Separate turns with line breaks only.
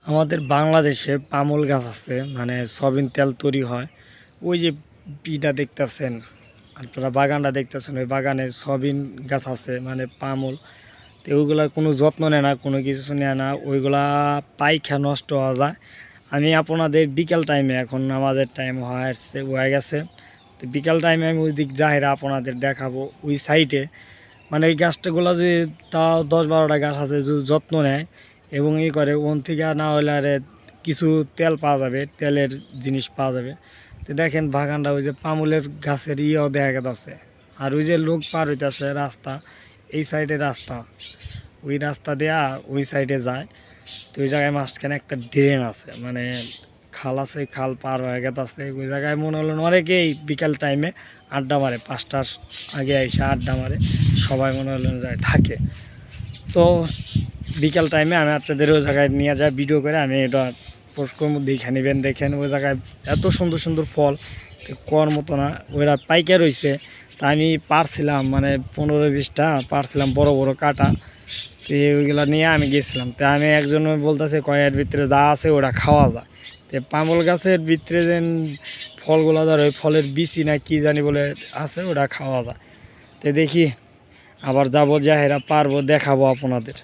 আমাদের বাংলাদেশে পামল গাছ আছে, মানে সয়াবিন তেল তৈরি হয়। ওই যে পিটা দেখতেছেন, আপনারা বাগানটা দেখতেছেন, ওই বাগানে সয়াবিন গাছ আছে, মানে পামল। তো ওইগুলা কোনো যত্ন নেয় না, কোনো কিছু নেয় না, ওইগুলা পাইখা নষ্ট হওয়া যায়। আমি আপনাদের বিকেল টাইমে, এখন আমাদের টাইম হয়ে গেছে, তো বিকেল টাইমে আমি ওই দিক যাইরা আপনাদের দেখাবো ওই সাইডে। মানে এই গাছটাগুলো যে তাও 10-12টা গাছ আছে, যদি যত্ন নেয় এবং ই করে, ওন থেকে না হলে আরে কিছু তেল পাওয়া যাবে, তেলের জিনিস পাওয়া যাবে। তো দেখেন বাগানটা, ওই যে পামুলের গাছের ইয়েও দেখা গেছে। আর ওই যে লোক পার হইতেছে রাস্তা, এই সাইডে রাস্তা, ওই রাস্তা দেয়া ওই সাইডে যায়। তো ওই জায়গায় মাঝখানে একটা ড্রেন আছে, মানে খাল আছে, খাল পার হয়ে গেছে। ওই জায়গায় মনে হলো অনেকেই বিকাল টাইমে আড্ডা মারে, 5টার আগে এসে আড্ডা মারে, সবাই মনে হলো যায় থাকে। তো বিকাল টাইমে আমি আপনাদের ওই জায়গায় নিয়ে যাই, ভিডিও করে আমি এটা পোস্ট করবো, দেখে নেবেন। দেখেন ওই জায়গায় এত সুন্দর সুন্দর ফল, কোয়ার মতো না, ওরা পাইকার রয়েছে। তা আমি পারছিলাম, মানে 15-20টা পারছিলাম, বড় বড় কাটা। তো ওইগুলো নিয়ে আমি গেছিলাম। তো আমি একজন বলতেছে কয়ের ভিতরে যা আছে ওটা খাওয়া যায়। তো পামল গাছের ভিতরে যে ফলগুলো ধর, ওই ফলের বিচি না কি জানি বলে আছে, ওটা খাওয়া যায়। তো দেখি আবার যাবো, যাহেরা পারবো দেখাবো আপনাদের।